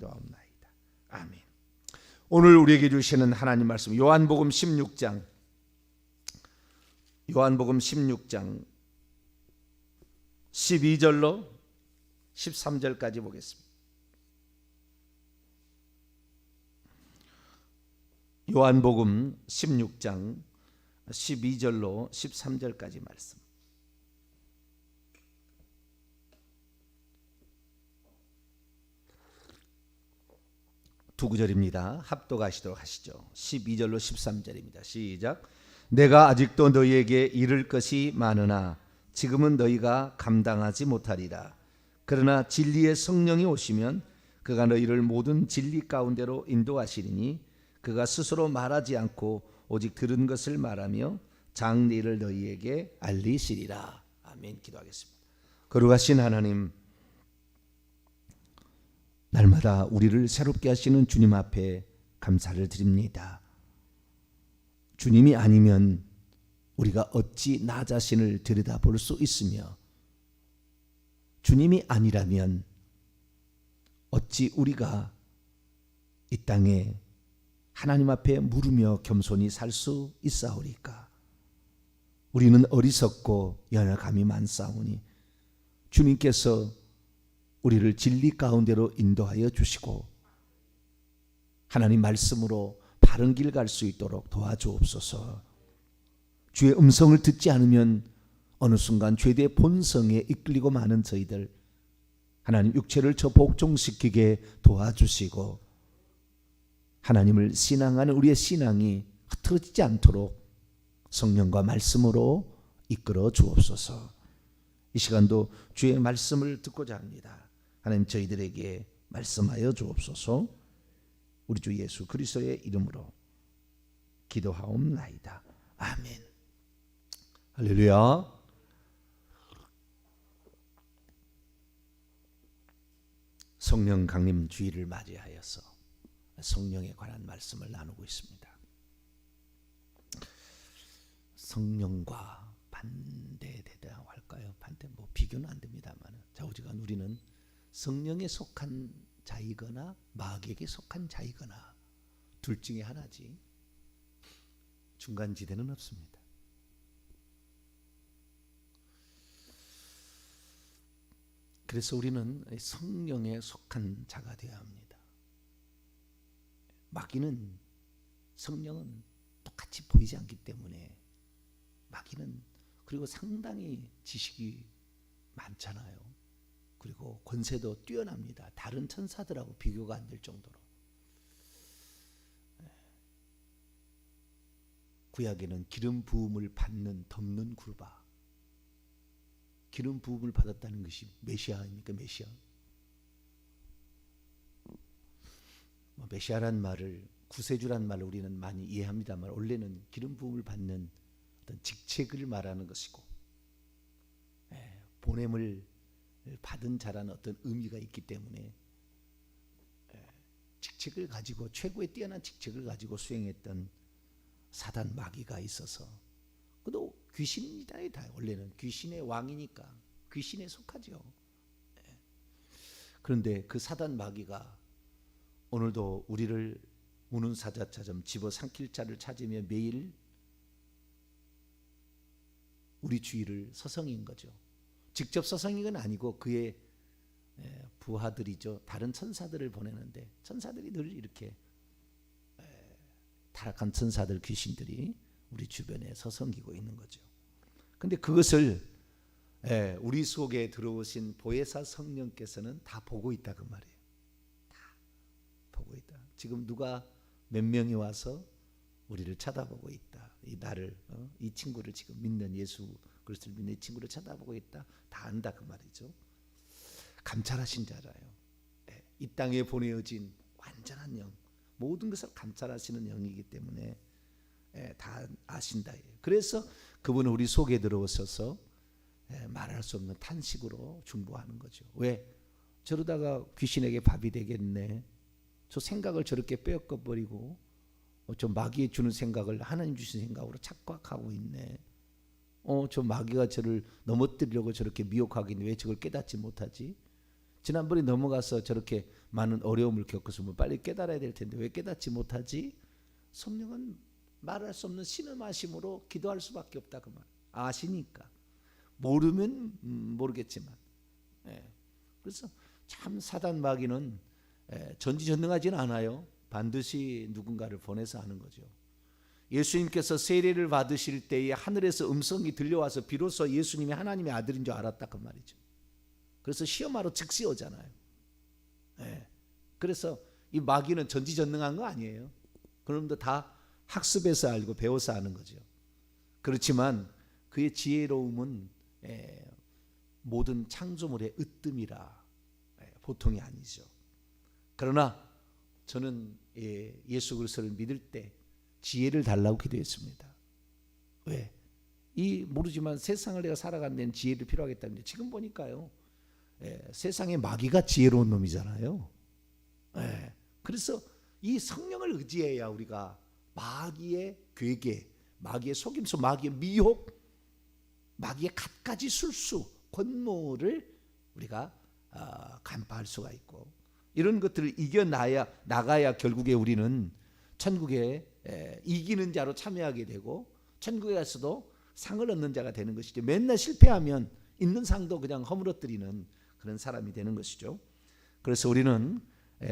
기도하옵나이다. 아멘. 오늘 우리에게 주시는 하나님 말씀 요한복음 16장 12절로 13절까지 보겠습니다. 요한복음 16장 12절로 13절까지 말씀. 두 구절입니다. 합독하시도록 하시죠. 12절로 13절입니다. 시작. 내가 아직도 너희에게 이를 것이 많으나 지금은 너희가 감당하지 못하리라. 그러나 진리의 성령이 오시면 그가 너희를 모든 진리 가운데로 인도하시리니 그가 스스로 말하지 않고 오직 들은 것을 말하며 장래를 너희에게 알리시리라. 아멘. 기도하겠습니다. 거룩하신 하나님, 날마다 우리를 새롭게 하시는 주님 앞에 감사를 드립니다. 주님이 아니면 우리가 어찌 나 자신을 들여다볼 수 있으며, 주님이 아니라면 어찌 우리가 이 땅에 하나님 앞에 물으며 겸손히 살 수 있사오리까? 우리는 어리석고 연약함이 많사오니 주님께서 우리를 진리 가운데로 인도하여 주시고 하나님 말씀으로 바른 길 갈 수 있도록 도와주옵소서. 주의 음성을 듣지 않으면 어느 순간 죄의 본성에 이끌리고 마는 저희들, 하나님 육체를 저 복종시키게 도와주시고 하나님을 신앙하는 우리의 신앙이 흐트러지지 않도록 성령과 말씀으로 이끌어 주옵소서. 이 시간도 주의 말씀을 듣고자 합니다. 하나님 저희들에게 말씀하여 주옵소서. 우리 주 예수 그리스도의 이름으로 기도하옵나이다. 아멘. 할렐루야. 성령 강림 주일을 맞이하여서 성령에 관한 말씀을 나누고 있습니다. 성령과 반대되다고 할까요? 반대 비교는 안 됩니다만, 자오지간 우리는 성령에 속한 자이거나 마귀에게 속한 자이거나 둘 중에 하나지 중간지대는 없습니다. 그래서 우리는 성령에 속한 자가 되어야 합니다. 마귀는 성령은 똑같이 보이지 않기 때문에, 마귀는 그리고 상당히 지식이 많잖아요. 그리고 권세도 뛰어납니다. 다른 천사들하고 비교가 안 될 정도로. 구약에는 기름 부음을 받는 덮는 굴바, 기름 부음을 받았다는 것이 메시아입니까? 메시아. 메시아란 말을, 구세주란 말을 우리는 많이 이해합니다만, 원래는 기름 부음을 받는 어떤 직책을 말하는 것이고, 보냄을 받은 자라는 어떤 의미가 있기 때문에 직책을 가지고, 최고의 뛰어난 직책을 가지고 수행했던 사단 마귀가 있어서, 그도 귀신입니다. 다 원래는 귀신의 왕이니까 귀신에 속하죠. 그런데 그 사단 마귀가 오늘도 우리를 우는 사자처럼 집어삼킬 자를 찾으며 매일 우리 주위를 서성인 거죠. 직접 서성인 건 아니고 그의 부하들이죠. 다른 천사들을 보내는데, 천사들이 늘 이렇게 타락한 천사들, 귀신들이 우리 주변에 서성이고 있는 거죠. 근데 그것을 우리 속에 들어오신 보혜사 성령께서는 다 보고 있다 그 말이에요. 다 보고 있다. 지금 누가 몇 명이 와서 우리를 쳐다보고 있다. 이 나를, 이 친구를, 지금 믿는 예수 그리스도를 믿는 이 친구를 쳐다보고 있다. 다 안다 그 말이죠. 감찰하신 자라요. 이 땅에 보내어진 완전한 영, 모든 것을 감찰하시는 영이기 때문에 다 아신다. 그래서 그분은 우리 속에 들어오셔서 말할 수 없는 탄식으로 중보하는 거죠. 왜? 저러다가 귀신에게 밥이 되겠네. 저 생각을 저렇게 빼앗겨버리고 저 마귀에 주는 생각을 하나님 주신 생각으로 착각하고 있네. 저 마귀가 저를 넘어뜨리려고 저렇게 미혹하긴 왜 저걸 깨닫지 못하지? 지난번에 넘어가서 저렇게 많은 어려움을 겪었으면 빨리 깨달아야 될 텐데 왜 깨닫지 못하지? 성령은 말할 수 없는 신음하심으로 기도할 수밖에 없다 그 말. 아시니까. 모르면 모르겠지만. 그래서 참 사단 마귀는 전지전능하지는 않아요. 반드시 누군가를 보내서 하는 거죠. 예수님께서 세례를 받으실 때에 하늘에서 음성이 들려와서 비로소 예수님이 하나님의 아들인 줄 알았다 그 말이죠. 그래서 시험하러 즉시 오잖아요. 그래서 이 마귀는 전지전능한 거 아니에요. 그놈도 다 학습해서 알고 배워서 아는 거죠. 그렇지만 그의 지혜로움은 모든 창조물의 으뜸이라 보통이 아니죠. 그러나 저는 예수 그리스도를 믿을 때 지혜를 달라고 기도했습니다. 왜? 모르지만 세상을 내가 살아가는 데는 지혜를 필요하겠다는데 지금 보니까요. 세상의 마귀가 지혜로운 놈이잖아요. 그래서 이 성령을 의지해야 우리가 마귀의 괴계, 마귀의 속임수, 마귀의 미혹, 마귀의 갖가지 술수, 권모를 우리가 간파할 수가 있고 이런 것들을 나가야 결국에 우리는 천국에 이기는 자로 참여하게 되고 천국에 가서도 상을 얻는 자가 되는 것이죠. 맨날 실패하면 있는 상도 그냥 허물어뜨리는 그런 사람이 되는 것이죠. 그래서 우리는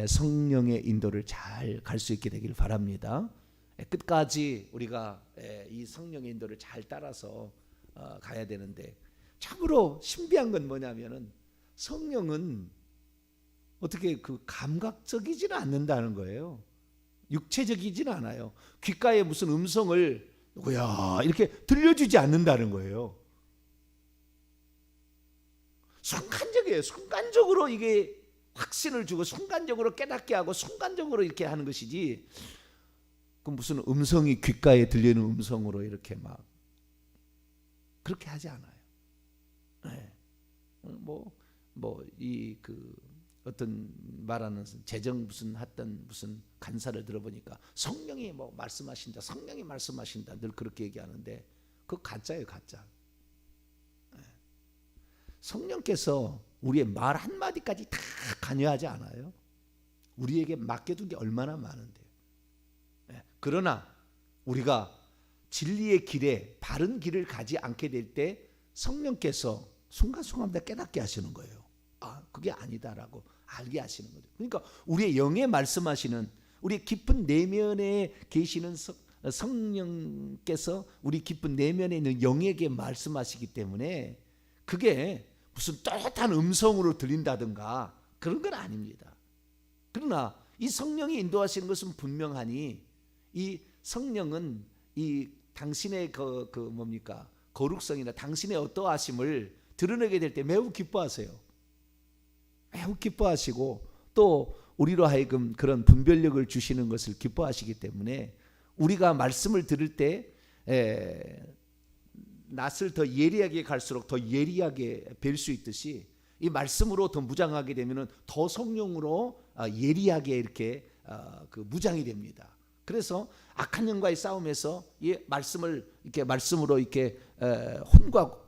성령의 인도를 잘 갈 수 있게 되길 바랍니다. 끝까지 우리가 이 성령의 인도를 잘 따라서 가야 되는데 참으로 신비한 건 뭐냐면은 성령은 어떻게 그 감각적이지는 않는다는 거예요. 육체적이지는 않아요. 귓가에 무슨 음성을 야 이렇게 들려주지 않는다는 거예요. 순간적이에요. 순간적으로 이게 확신을 주고 순간적으로 깨닫게 하고 순간적으로 이렇게 하는 것이지 그 무슨 음성이 귓가에 들리는 음성으로 이렇게 막 그렇게 하지 않아요. 이 어떤 말하는 재정 무슨 했던 무슨 간사를 들어보니까 성령이 말씀하신다, 성령이 말씀하신다 늘 그렇게 얘기하는데 그거 가짜예요, 가짜. 성령께서 우리의 말 한마디까지 다 관여하지 않아요. 우리에게 맡겨둔 게 얼마나 많은데요. 그러나 우리가 진리의 길에 바른 길을 가지 않게 될 때 성령께서 순간순간 깨닫게 하시는 거예요. 그게 아니다라고 알게 하시는 거죠. 그러니까 우리의 영에 말씀하시는 우리 깊은 내면에 계시는 성령께서 우리 깊은 내면에 있는 영에게 말씀하시기 때문에 그게 무슨 뚜렷한 음성으로 들린다든가 그런 건 아닙니다. 그러나 이 성령이 인도하시는 것은 분명하니 이 성령은 이 당신의 거룩성이나 당신의 어떠하심을 드러내게 될 때 매우 기뻐하세요. 매우 기뻐하시고 또 우리로 하여금 그런 분별력을 주시는 것을 기뻐하시기 때문에 우리가 말씀을 들을 때 낯을 더 예리하게 갈수록 더 예리하게 뵐 수 있듯이 이 말씀으로 더 무장하게 되면은 더 성령으로 예리하게 이렇게 무장이 됩니다. 그래서 악한 영과의 싸움에서 이 말씀으로 이렇게 혼과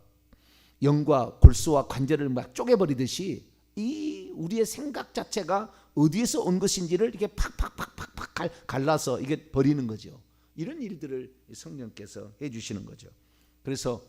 영과 골수와 관절을 막 쪼개버리듯이 이 우리의 생각 자체가 어디에서 온 것인지를 이렇게 팍팍팍팍팍 갈라서 이게 버리는 거죠. 이런 일들을 성령께서 해주시는 거죠. 그래서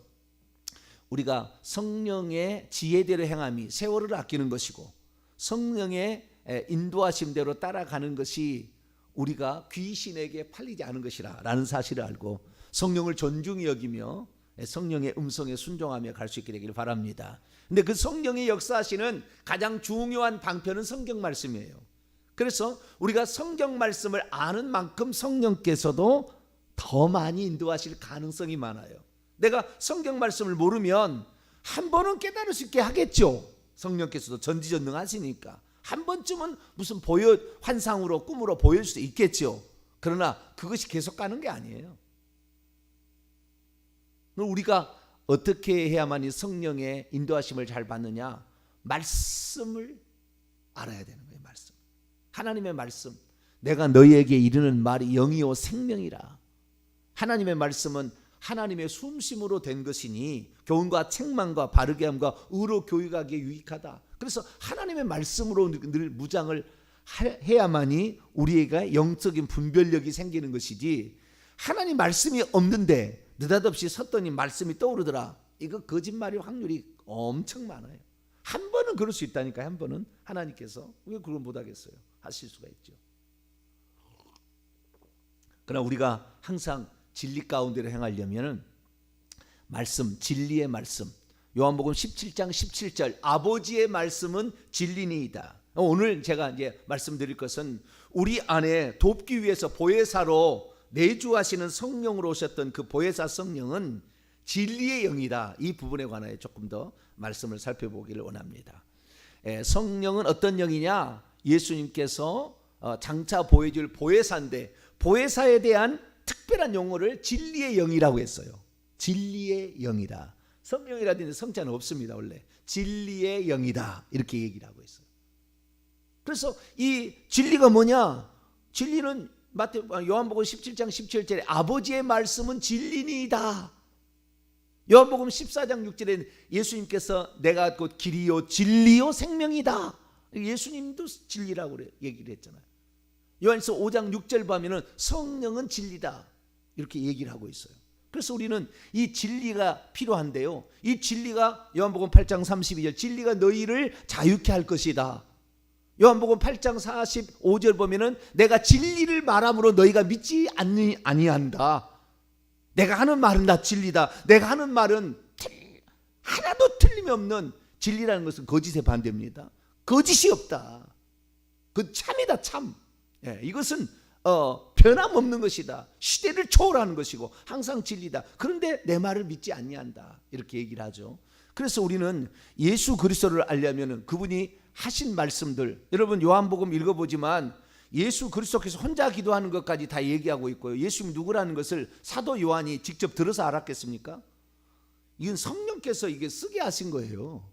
우리가 성령의 지혜대로 행함이 세월을 아끼는 것이고 성령의 인도하심대로 따라가는 것이 우리가 귀신에게 팔리지 않은 것이라는 사실을 알고 성령을 존중히 여기며 성령의 음성에 순종하며 갈 수 있게 되기를 바랍니다. 근데 그 성령의 역사하시는 가장 중요한 방편은 성경 말씀이에요. 그래서 우리가 성경 말씀을 아는 만큼 성령께서도 더 많이 인도하실 가능성이 많아요. 내가 성경 말씀을 모르면 한 번은 깨달을 수 있게 하겠죠. 성령께서도 전지전능하시니까 한 번쯤은 무슨 환상으로 꿈으로 보일 수도 있겠죠. 그러나 그것이 계속 가는 게 아니에요. 우리가 어떻게 해야만 이 성령의 인도하심을 잘 받느냐? 말씀을 알아야 되는 거예요. 말씀. 하나님의 말씀. 내가 너희에게 이르는 말이 영이요 생명이라. 하나님의 말씀은 하나님의 숨심으로 된 것이니 교훈과 책망과 바르게 함과 의로 교육하기에 유익하다. 그래서 하나님의 말씀으로 늘 무장을 해야만이 우리에게 영적인 분별력이 생기는 것이지, 하나님 말씀이 없는데 느닷없이 섰더니 말씀이 떠오르더라, 이거 거짓말일 확률이 엄청 많아요. 한 번은 그럴 수 있다니까요. 한 번은 하나님께서 왜 그걸 못하겠어요? 하실 수가 있죠. 그러나 우리가 항상 진리 가운데로 행하려면 말씀, 진리의 말씀, 요한복음 17장 17절 아버지의 말씀은 진리니이다. 오늘 제가 이제 말씀드릴 것은 우리 안에 돕기 위해서 보혜사로 내주하시는 성령으로 오셨던 그 보혜사 성령은 진리의 영이다. 이 부분에 관하여 조금 더 말씀을 살펴보기를 원합니다. 성령은 어떤 영이냐? 예수님께서 장차 보여줄 보혜사인데, 보혜사에 대한 특별한 용어를 진리의 영이라고 했어요. 진리의 영이다. 성령이라든지 성자는 없습니다. 원래 진리의 영이다 이렇게 얘기를 하고 있어요. 그래서 이 진리가 뭐냐? 진리는 요한복음 17장 17절에 아버지의 말씀은 진리니이다. 요한복음 14장 6절에 예수님께서 내가 곧 길이요 진리요 생명이다. 예수님도 진리라고 얘기를 했잖아요. 요한일서 5장 6절 보면은 성령은 진리다 이렇게 얘기를 하고 있어요. 그래서 우리는 이 진리가 필요한데요, 이 진리가 요한복음 8장 32절 진리가 너희를 자유케 할 것이다. 요한복음 8장 45절 보면은 내가 진리를 말함으로 너희가 믿지 아니한다. 내가 하는 말은 다 진리다. 내가 하는 말은 하나도 틀림이 없는 진리라는 것은 거짓의 반대입니다. 거짓이 없다. 그 참이다, 참. 이것은 변함없는 것이다. 시대를 초월하는 것이고 항상 진리다. 그런데 내 말을 믿지 아니한다. 이렇게 얘기를 하죠. 그래서 우리는 예수 그리스도를 알려면 그분이 하신 말씀들, 여러분 요한복음 읽어보지만 예수 그리스도께서 혼자 기도하는 것까지 다 얘기하고 있고요. 예수님이 누구라는 것을 사도 요한이 직접 들어서 알았겠습니까? 이건 성령께서 이게 쓰게 하신 거예요.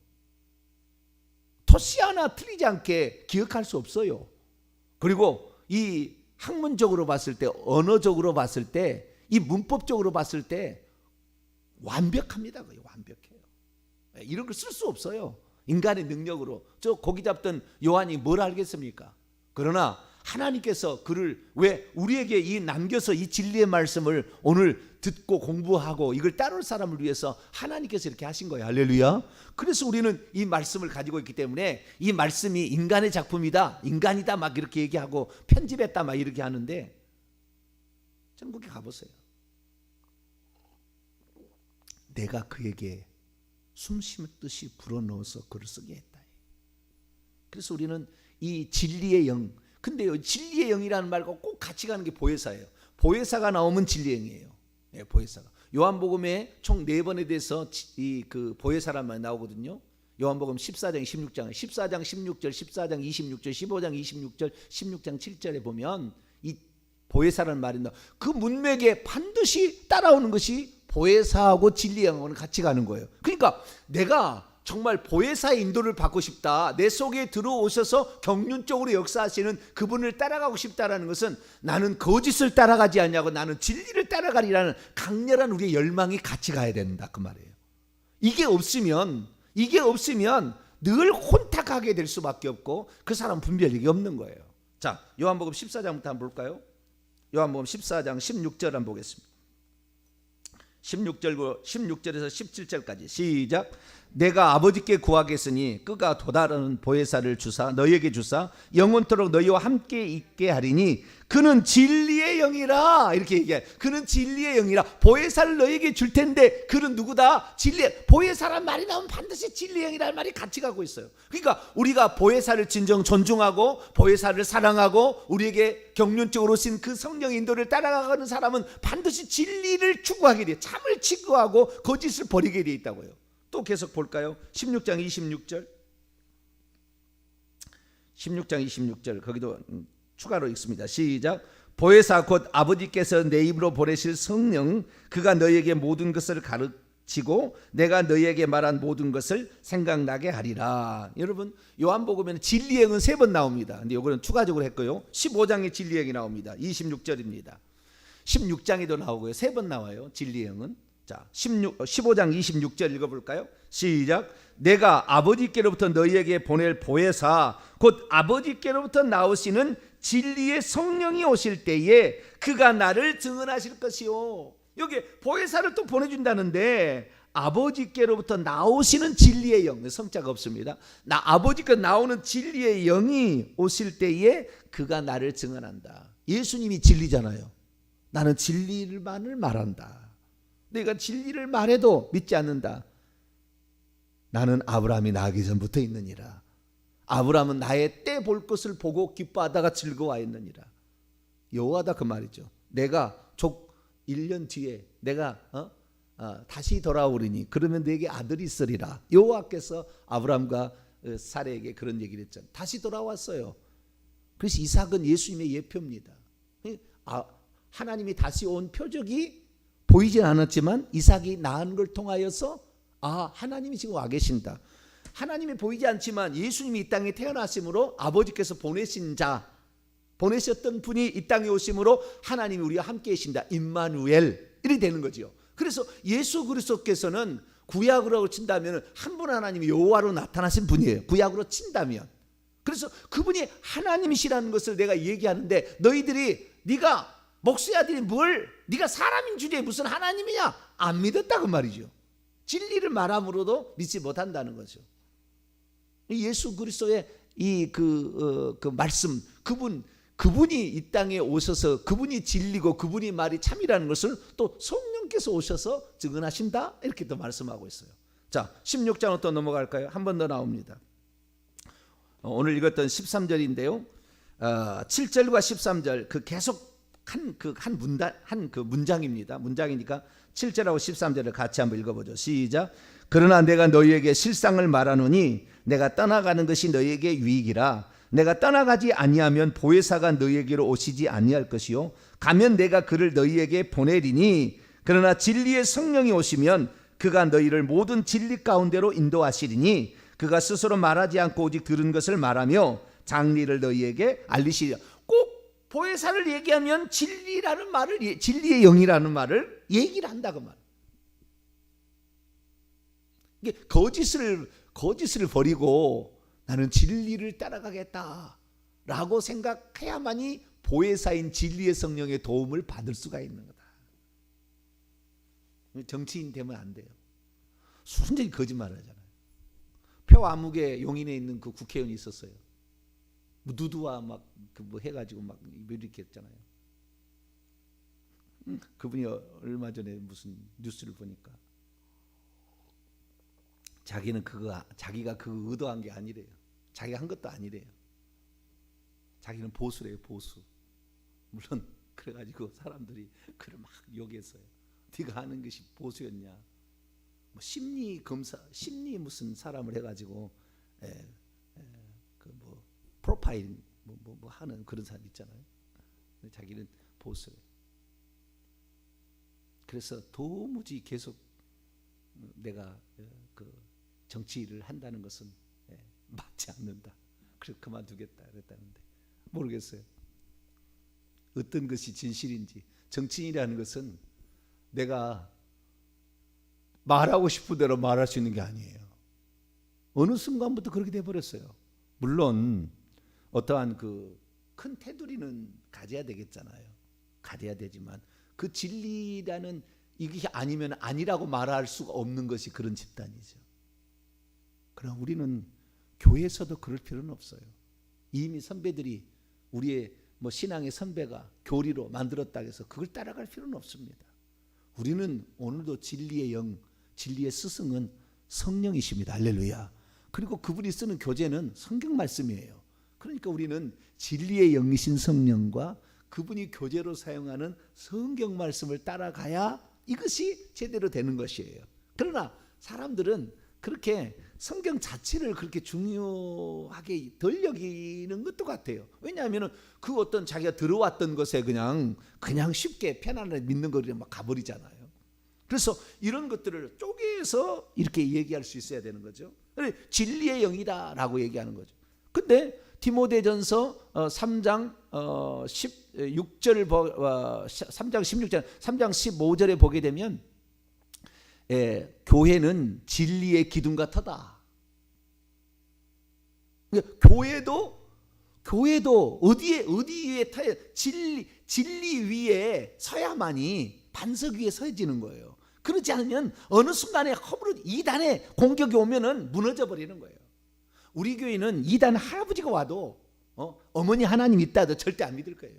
토시 하나 틀리지 않게 기억할 수 없어요. 그리고 이 학문적으로 봤을 때, 언어적으로 봤을 때, 이 문법적으로 봤을 때 완벽합니다. 거의 완벽해요. 이런 걸 쓸 수 없어요. 인간의 능력으로. 저 고기 잡던 요한이 뭘 알겠습니까? 그러나 하나님께서 그를 왜 우리에게 이 남겨서 이 진리의 말씀을 오늘 듣고 공부하고 이걸 따를 사람을 위해서 하나님께서 이렇게 하신 거예요. 할렐루야. 그래서 우리는 이 말씀을 가지고 있기 때문에 이 말씀이 인간의 작품이다, 인간이다 막 이렇게 얘기하고 편집했다 막 이렇게 하는데, 천국에 가보세요. 내가 그에게 숨 쉬듯이 불어넣어서 글을 쓰게 했다. 그래서 우리는 이 진리의 영, 근데요 진리의 영이라는 말과 꼭 같이 가는 게 보혜사예요. 보혜사가 나오면 진리의 영이에요. 보혜사가 요한복음에 총 4번에 대해서 이 그 보혜사란 말이 나오거든요. 요한복음 14장 16장 14장 16절 14장 26절 15장 26절 16장 7절에 보면 이 보혜사라는 말이 나와. 그 문맥에 반드시 따라오는 것이 보혜사하고 진리의 영하고는 같이 가는 거예요. 그러니까 내가 정말 보혜사의 인도를 받고 싶다, 내 속에 들어오셔서 경륜적으로 역사하시는 그분을 따라가고 싶다라는 것은 나는 거짓을 따라가지 않냐고 나는 진리를 따라가리라는 강렬한 우리의 열망이 같이 가야 된다 그 말이에요. 이게 없으면 늘 혼탁하게 될 수밖에 없고 그 사람 분별력이 없는 거예요. 자, 요한복음 14장부터 한번 볼까요? 요한복음 14장 16절 한번 보겠습니다. 16절에서 17절까지 시작. 내가 아버지께 구하겠으니 그가 도다른 보혜사를 주사 너희에게 주사 영원토록 너희와 함께 있게 하리니 그는 진리의 영이라. 이렇게 얘기해. 그는 진리의 영이라. 보혜사를 너희에게 줄 텐데 그는 누구다? 진리. 보혜사란 말이 나오면 반드시 진리의 영이라는 말이 같이 가고 있어요. 그러니까 우리가 보혜사를 진정 존중하고 보혜사를 사랑하고 우리에게 경륜적으로 오신 그 성령 인도를 따라가는 사람은 반드시 진리를 추구하게 돼. 참을 추구하고 거짓을 버리게 돼 있다고요. 또 계속 볼까요? 16장 26절 16장 26절 거기도 추가로 읽습니다. 시작. 보혜사 곧 아버지께서 내 입으로 보내실 성령 그가 너희에게 모든 것을 가르치고 내가 너희에게 말한 모든 것을 생각나게 하리라. 여러분 요한복음에는 진리의 영은 3번 나옵니다. 근데 이거는 추가적으로 했고요. 15장에 진리의 영이 나옵니다. 26절입니다. 16장에도 나오고요. 3번 나와요. 진리의 영은. 자, 15장 26절 읽어볼까요? 시작. 내가 아버지께로부터 너희에게 보낼 보혜사 곧 아버지께로부터 나오시는 진리의 성령이 오실 때에 그가 나를 증언하실 것이요. 여기 보혜사를 또 보내준다는데 아버지께로부터 나오시는 진리의 영, 성자가 없습니다. 아버지께 나오는 진리의 영이 오실 때에 그가 나를 증언한다. 예수님이 진리잖아요. 나는 진리만을 말한다. 내가 진리를 말해도 믿지 않는다. 나는 아브라함이 나기 전부터 있느니라. 아브라함은 나의 때 볼 것을 보고 기뻐하다가 즐거워하였느니라. 여호와다 그 말이죠. 내가 족 1년 뒤에 내가 다시 돌아오리니 그러면 내게 아들이 있으리라. 여호와께서 아브라함과 사레에게 그런 얘기를 했잖아요. 다시 돌아왔어요. 그래서 이삭은 예수님의 예표입니다. 하나님이 다시 온 표적이 보이진 않았지만 이삭이 낳은 걸 통하여서 하나님이 지금 와 계신다. 하나님이 보이지 않지만 예수님이 이 땅에 태어나심으로 아버지께서 보내셨던 분이 이 땅에 오심으로 하나님이 우리와 함께 계신다. 임마누엘이 되는 거죠. 그래서 예수 그리스도께서는 구약으로 친다면 한 분 하나님이 여호와로 나타나신 분이에요. 구약으로 친다면. 그래서 그분이 하나님이시라는 것을 내가 얘기하는데 너희들이 네가 목수의 아들이 네가 사람인 주제에 무슨 하나님이냐? 안 믿었다 그 말이죠. 진리를 말함으로도 믿지 못한다는 거죠. 예수 그리스도의 그 말씀, 그분이 이 땅에 오셔서 그분이 진리고 그분이 말이 참이라는 것을 또 성령께서 오셔서 증언하신다 이렇게 또 말씀하고 있어요. 자, 16장으로 또 넘어갈까요? 한 번 더 나옵니다. 오늘 읽었던 13절인데요. 7절과 13절 그 계속 한 문장입니다. 문장이니까 7절하고 13절을 같이 한번 읽어보죠. 시작. 그러나 내가 너희에게 실상을 말하노니 내가 떠나가는 것이 너희에게 유익이라. 내가 떠나가지 아니하면 보혜사가 너희에게로 오시지 아니할 것이요 가면 내가 그를 너희에게 보내리니 그러나 진리의 성령이 오시면 그가 너희를 모든 진리 가운데로 인도하시리니 그가 스스로 말하지 않고 오직 들은 것을 말하며 장리를 너희에게 알리시리라. 꼭 보혜사를 얘기하면 진리라는 말을, 진리의 영이라는 말을 얘기를 한다 그 말. 이게 거짓을 버리고 나는 진리를 따라가겠다라고 생각해야만이 보혜사인 진리의 성령의 도움을 받을 수가 있는 거다. 정치인 되면 안 돼요. 순전히 거짓말을 하잖아요. 표암흑의 용인에 있는 그 국회의원이 있었어요. 누드와 막 뭐 해가지고 막 이렇게 했잖아요. 그분이 얼마 전에 무슨 뉴스를 보니까 자기가 그거 의도한 게 아니래요. 자기가 한 것도 아니래요. 자기는 보수래요, 보수. 물론 그래가지고 사람들이 그를 막 욕했어요. 네가 하는 것이 보수였냐? 뭐 심리 무슨 사람을 해가지고 그 뭐 프로파일 뭐 하는 그런 사람 있잖아요. 근데 자기는 보수래. 그래서 도무지 계속 내가 그 정치를 한다는 것은 맞지 않는다. 그래서 그만두겠다 그랬다는데 모르겠어요. 어떤 것이 진실인지. 정치인이라는 것은 내가 말하고 싶은 대로 말할 수 있는 게 아니에요. 어느 순간부터 그렇게 돼버렸어요. 물론 어떠한 그 큰 테두리는 가져야 되겠잖아요. 가져야 되지만 그 진리라는 이게 아니면 아니라고 말할 수가 없는 것이 그런 집단이죠. 그러나 우리는 교회에서도 그럴 필요는 없어요. 이미 선배들이 우리의 뭐 신앙의 선배가 교리로 만들었다 해서 그걸 따라갈 필요는 없습니다. 우리는 오늘도 진리의 영, 진리의 스승은 성령이십니다. 할렐루야. 그리고 그분이 쓰는 교재는 성경 말씀이에요. 그러니까 우리는 진리의 영이신 성령과 그분이 교재로 사용하는 성경 말씀을 따라가야 이것이 제대로 되는 것이에요. 그러나 사람들은 그렇게 성경 자체를 그렇게 중요하게 덜 여기는 것도 같아요. 왜냐하면 그 어떤 자기가 들어왔던 것에 그냥 쉽게 편안하게 믿는 거를 막 가버리잖아요. 그래서 이런 것들을 쪼개서 이렇게 얘기할 수 있어야 되는 거죠. 진리의 영이다라고 얘기하는 거죠. 근데 디모데전서 3장 16절 3장 16절 3장 15절에 보게 되면 교회는 진리의 기둥 같다. 교회도 어디에 타야 진리 위에 서야만이 반석 위에 서지는 거예요. 그렇지 않으면 어느 순간에 허물어 이단의 공격이 오면은 무너져 버리는 거예요. 우리 교회는 이단 할아버지가 와도 어머니 하나님 있다도 절대 안 믿을 거예요.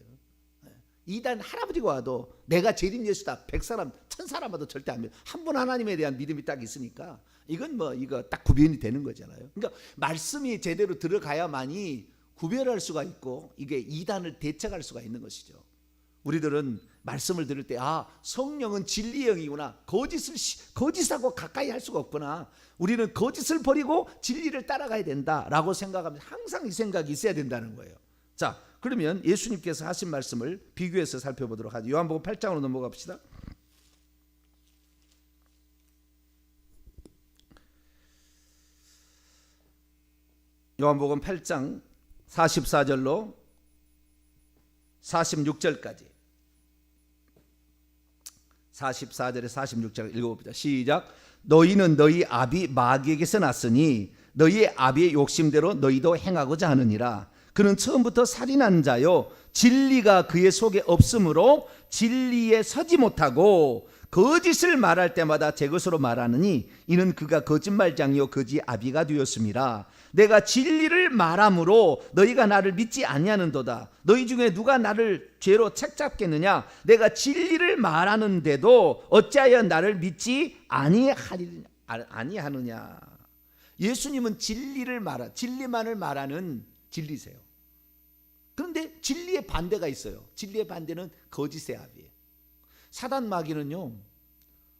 이단 할아버지가 와도 내가 재림 예수다 100사람 1000사람 와도 절대 안 믿어. 한 분 하나님에 대한 믿음이 딱 있으니까 이건 이거 딱 구별이 되는 거잖아요. 그러니까 말씀이 제대로 들어가야만이 구별할 수가 있고 이게 이단을 대적할 수가 있는 것이죠. 우리들은 말씀을 들을 때 성령은 진리의 영이구나. 거짓하고 가까이 할 수가 없구나. 우리는 거짓을 버리고 진리를 따라가야 된다라고 생각하면 항상 이 생각이 있어야 된다는 거예요. 자, 그러면 예수님께서 하신 말씀을 비교해서 살펴보도록 하죠. 요한복음 8장으로 넘어가 봅시다. 요한복음 8장 44절로 46절까지 44절에 46절 읽어봅니다. 시작. 너희는 너희 아비 마귀에게서 났으니 너희의 아비의 욕심대로 너희도 행하고자 하느니라. 그는 처음부터 살인한 자요 진리가 그의 속에 없으므로 진리에 서지 못하고 거짓을 말할 때마다 제 것으로 말하느니 이는 그가 거짓말장이요 거짓 아비가 되었습니다. 내가 진리를 말함으로 너희가 나를 믿지 아니하는도다. 너희 중에 누가 나를 죄로 책잡겠느냐? 내가 진리를 말하는데도 어찌하여 나를 믿지 아니하느냐? 예수님은 진리만을 말하는 진리세요. 그런데 진리의 반대가 있어요. 진리의 반대는 거짓의 아비예요. 사단 마귀는요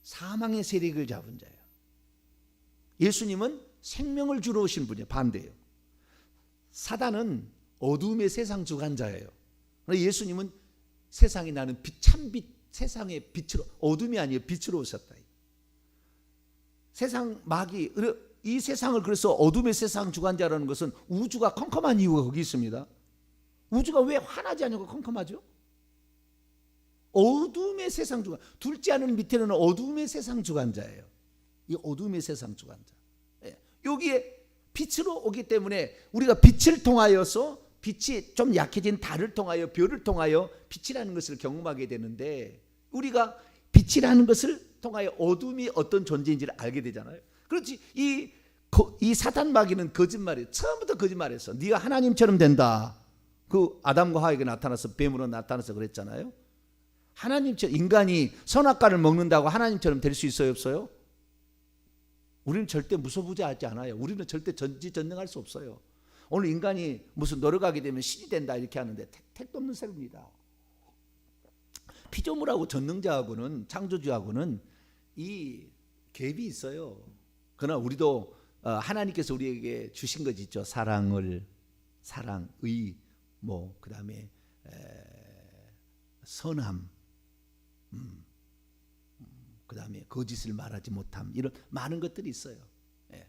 사망의 세력을 잡은 자예요. 예수님은 생명을 주러 오신 분이에요. 반대예요. 사단은 어둠의 세상 주관자예요. 예수님은 세상에 나는 참빛, 세상의 빛으로, 어둠이 아니에요. 빛으로 오셨다. 세상 마귀, 이 세상을 그래서 어둠의 세상 주관자라는 것은 우주가 컴컴한 이유가 거기 있습니다. 우주가 왜 환하지 않냐고 컴컴하죠? 어둠의 세상 주관, 둘째 하늘 밑에는 어둠의 세상 주관자예요. 이 어둠의 세상 주관자. 여기에 빛으로 오기 때문에 우리가 빛을 통하여서 빛이 좀 약해진 달을 통하여 별을 통하여 빛이라는 것을 경험하게 되는데 우리가 빛이라는 것을 통하여 어둠이 어떤 존재인지를 알게 되잖아요. 그렇지. 이 사단 마귀는 거짓말이에요. 처음부터 거짓말했어. 네가 하나님처럼 된다. 그 아담과 하와에게 나타나서 뱀으로 나타나서 그랬잖아요. 하나님처럼 인간이 선악과를 먹는다고 하나님처럼 될 수 있어요, 없어요? 우리는 절대 무소부지하지 않아요. 우리는 절대 전지전능할 수 없어요. 오늘 인간이 무슨 노력하게 되면 신이 된다 이렇게 하는데 택도 없는 소리입니다. 피조물하고 전능자하고는 창조주하고는 이 갭이 있어요. 그러나 우리도 하나님께서 우리에게 주신 것이 있죠. 사랑, 의, 그다음에 선함, 그 다음에 거짓을 말하지 못함, 이런 많은 것들이 있어요.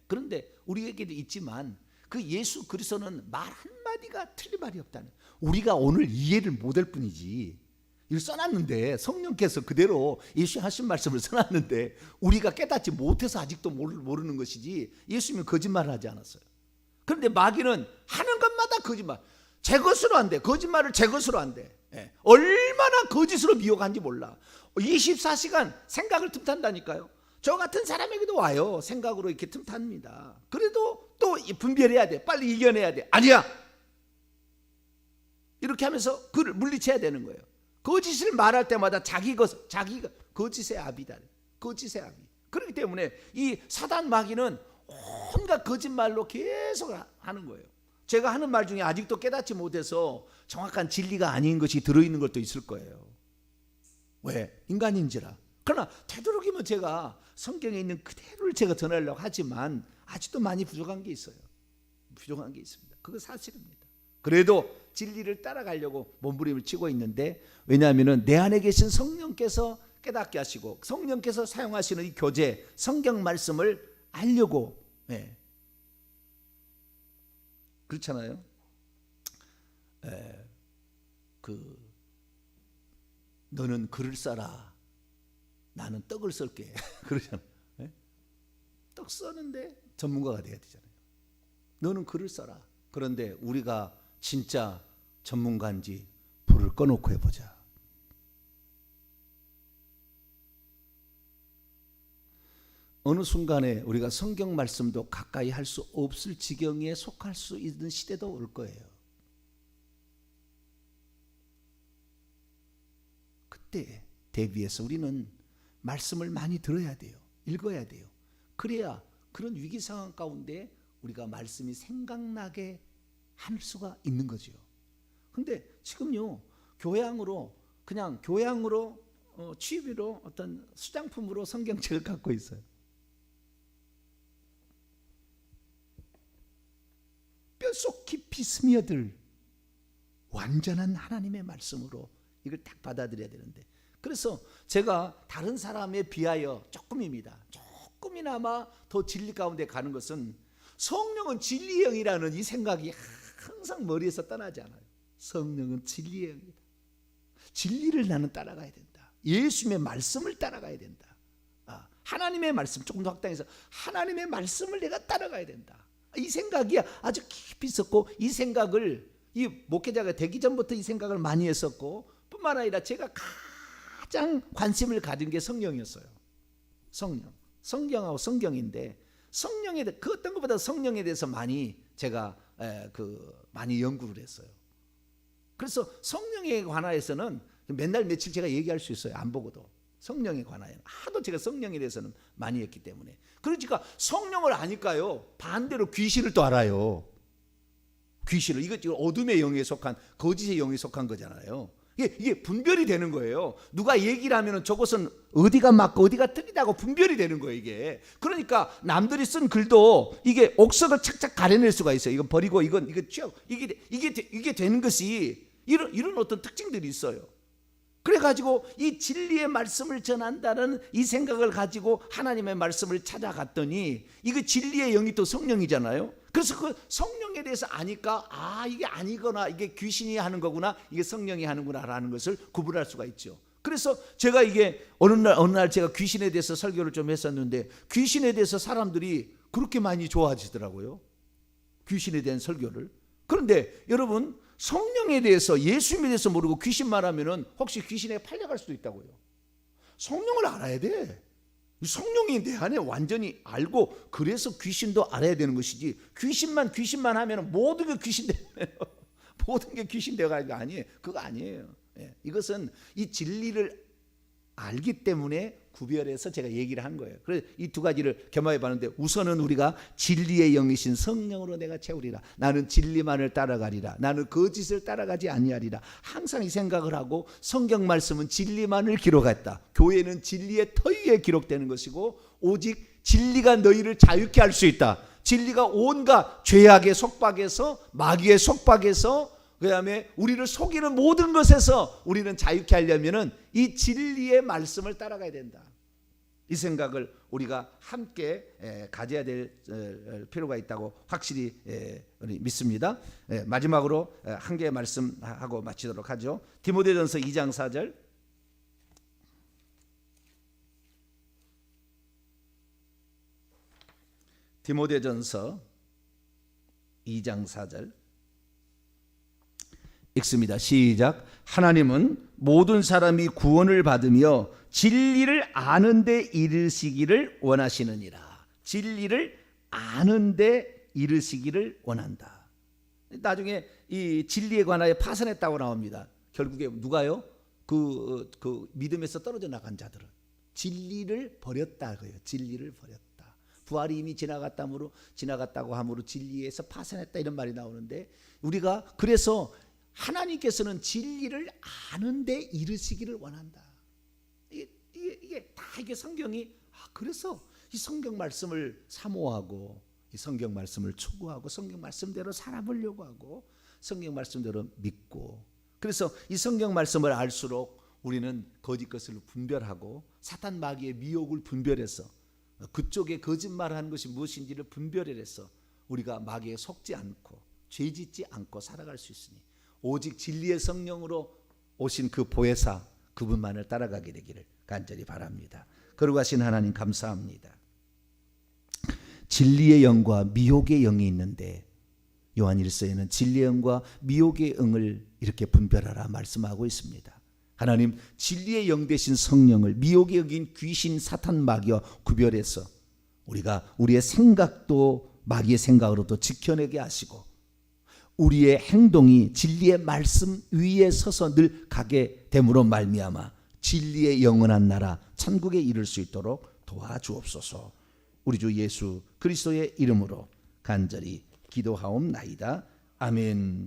그런데 우리에게도 있지만 그 예수 그리스도는 말 한마디가 틀린 말이 없다는, 우리가 오늘 이해를 못할 뿐이지 이걸 써놨는데 성령께서 그대로 예수 하신 말씀을 써놨는데 우리가 깨닫지 못해서 아직도 모르는 것이지 예수님은 거짓말을 하지 않았어요. 그런데 마귀는 하는 것마다 거짓말, 제 것으로 한대. 거짓말을 제 것으로 한대. 얼마나 거짓으로 미혹한지 몰라. 24시간 생각을 틈탄다니까요. 저 같은 사람에게도 와요. 생각으로 이렇게 틈탑니다. 그래도 또 분별해야 돼. 빨리 이겨내야 돼. 아니야. 이렇게 하면서 그를 물리쳐야 되는 거예요. 거짓을 말할 때마다 자기가 거짓의 아비다. 거짓의 아비. 그렇기 때문에 이 사단 마귀는 온갖 거짓말로 계속 하는 거예요. 제가 하는 말 중에 아직도 깨닫지 못해서 정확한 진리가 아닌 것이 들어있는 것도 있을 거예요. 왜? 인간인지라. 그러나 되도록이면 제가 성경에 있는 그대로를 제가 전하려고 하지만 아직도 많이 부족한 게 있어요. 부족한 게 있습니다. 그거 사실입니다. 그래도 진리를 따라가려고 몸부림을 치고 있는데, 왜냐하면 내 안에 계신 성령께서 깨닫게 하시고 성령께서 사용하시는 이 교재 성경 말씀을 알려고 그렇잖아요. 그 너는 글을 써라, 나는 떡을 썰게 그러잖아요. 떡 써는데 전문가가 돼야 되잖아요. 너는 글을 써라. 그런데 우리가 진짜 전문가인지 불을 꺼놓고 해보자. 어느 순간에 우리가 성경 말씀도 가까이 할 수 없을 지경에 속할 수 있는 시대도 올 거예요. 그때 대비해서 우리는 말씀을 많이 들어야 돼요. 읽어야 돼요. 그래야 그런 위기 상황 가운데 우리가 말씀이 생각나게 할 수가 있는 거죠. 근데 지금요, 교양으로 그냥 교양으로 취미로 어떤 수장품으로 성경책을 갖고 있어요. 뼛속 깊이 스며들 완전한 하나님의 말씀으로 이걸 딱 받아들여야 되는데, 그래서 제가 다른 사람에 비하여 조금이나마 더 진리 가운데 가는 것은 성령은 진리의 영이라는 이 생각이 항상 머리에서 떠나지 않아요. 성령은 진리의 영이다. 진리를 나는 따라가야 된다. 예수님의 말씀을 따라가야 된다. 하나님의 말씀, 조금 더 확장해서 하나님의 말씀을 내가 따라가야 된다. 이 생각이 아주 깊이 있었고, 이 생각을 이 목회자가 되기 전부터 이 생각을 많이 했었고, 뿐만 아니라 제가 가장 관심을 가진 게 성령이었어요. 성경하고 성경인데, 성령에 대해 그 어떤 것보다 성령에 대해서 많이 제가 많이 연구를 했어요. 그래서 성령에 관하여서는 맨날 며칠 제가 얘기할 수 있어요. 안 보고도. 성령에 관하여 하도 제가 성령에 대해서는 많이 했기 때문에. 그러니까 성령을 아니까요, 반대로 귀신을 또 알아요. 귀신을, 이거 지금 어둠의 영에 속한, 거짓의 영에 속한 거잖아요. 이게 분별이 되는 거예요. 누가 얘기를 하면 저것은 어디가 맞고 어디가 틀리다고 분별이 되는 거예요, 이게. 그러니까 남들이 쓴 글도 이게 옥석을 착착 가려낼 수가 있어요. 이건 버리고 이거 쭉 이게 되는 것이 이런 어떤 특징들이 있어요. 그래가지고 이 진리의 말씀을 전한다는 이 생각을 가지고 하나님의 말씀을 찾아갔더니, 이거 진리의 영이 또 성령이잖아요. 그래서 그 성령에 대해서 아니까 이게 아니거나 이게 귀신이 하는 거구나, 이게 성령이 하는구나 라는 것을 구분할 수가 있죠. 그래서 제가 이게 어느 날 제가 귀신에 대해서 설교를 좀 했었는데, 귀신에 대해서 사람들이 그렇게 많이 좋아하시더라고요. 귀신에 대한 설교를. 그런데 여러분, 성령에 대해서, 예수님에 대해서 모르고 귀신만 하면은 혹시 귀신에 팔려갈 수도 있다고요. 성령을 알아야 돼. 성령이 내 안에 완전히 알고, 그래서 귀신도 알아야 되는 것이지, 귀신만 하면 모든 게 귀신 되요. 모든 게 귀신 되어갈 거 아니에요. 그거 아니에요. 이것은 이 진리를 알기 때문에 구별해서 제가 얘기를 한 거예요. 그래서 이 두 가지를 겸하여 봤는데, 우선은 우리가 진리의 영이신 성령으로 내가 채우리라. 나는 진리만을 따라가리라. 나는 거짓을 따라가지 아니하리라. 항상 이 생각을 하고, 성경 말씀은 진리만을 기록했다. 교회는 진리의 터위에 기록되는 것이고, 오직 진리가 너희를 자유케 할 수 있다. 진리가 온갖 죄악의 속박에서, 마귀의 속박에서, 그 다음에 우리를 속이는 모든 것에서 우리는 자유케 하려면은 이 진리의 말씀을 따라가야 된다. 이 생각을 우리가 함께 가져야 될 필요가 있다고 확실히 믿습니다. 마지막으로 한 개의 말씀하고 마치도록 하죠. 디모데전서 2장 4절. 디모데전서 2장 4절 읽습니다. 시작. 하나님은 모든 사람이 구원을 받으며 진리를 아는 데 이르시기를 원하시느니라. 진리를 아는 데 이르시기를 원한다. 나중에 이 진리에 관하여 파선했다고 나옵니다. 결국에 누가요? 그 믿음에서 떨어져 나간 자들은 진리를 버렸다고요. 진리를 버렸다. 부활이 이미 지나갔다고 함으로 진리에서 파선했다, 이런 말이 나오는데, 우리가 그래서 하나님께서는 진리를 아는데 이르시기를 원한다. 이게 다 이게 성경이, 그래서 이 성경 말씀을 사모하고, 이 성경 말씀을 추구하고, 성경 말씀대로 살아보려고 하고, 성경 말씀대로 믿고, 그래서 이 성경 말씀을 알수록 우리는 거짓 것을 분별하고, 사탄 마귀의 미혹을 분별해서, 그쪽에 거짓말하는 것이 무엇인지를 분별해서 우리가 마귀에 속지 않고 죄짓지 않고 살아갈 수 있으니, 오직 진리의 성령으로 오신 그 보혜사 그분만을 따라가게 되기를 간절히 바랍니다. 거룩하신 하나님 감사합니다. 진리의 영과 미혹의 영이 있는데 요한일서에는 진리의 영과 미혹의 영을 이렇게 분별하라 말씀하고 있습니다. 하나님, 진리의 영 되신 성령을 미혹의 영인 귀신 사탄 마귀와 구별해서 우리가 우리의 생각도 마귀의 생각으로도 지켜내게 하시고 우리의 행동이 진리의 말씀 위에 서서 늘 가게 됨으로 말미암아 진리의 영원한 나라 천국에 이를 수 있도록 도와주옵소서. 우리 주 예수 그리스도의 이름으로 간절히 기도하옵나이다. 아멘.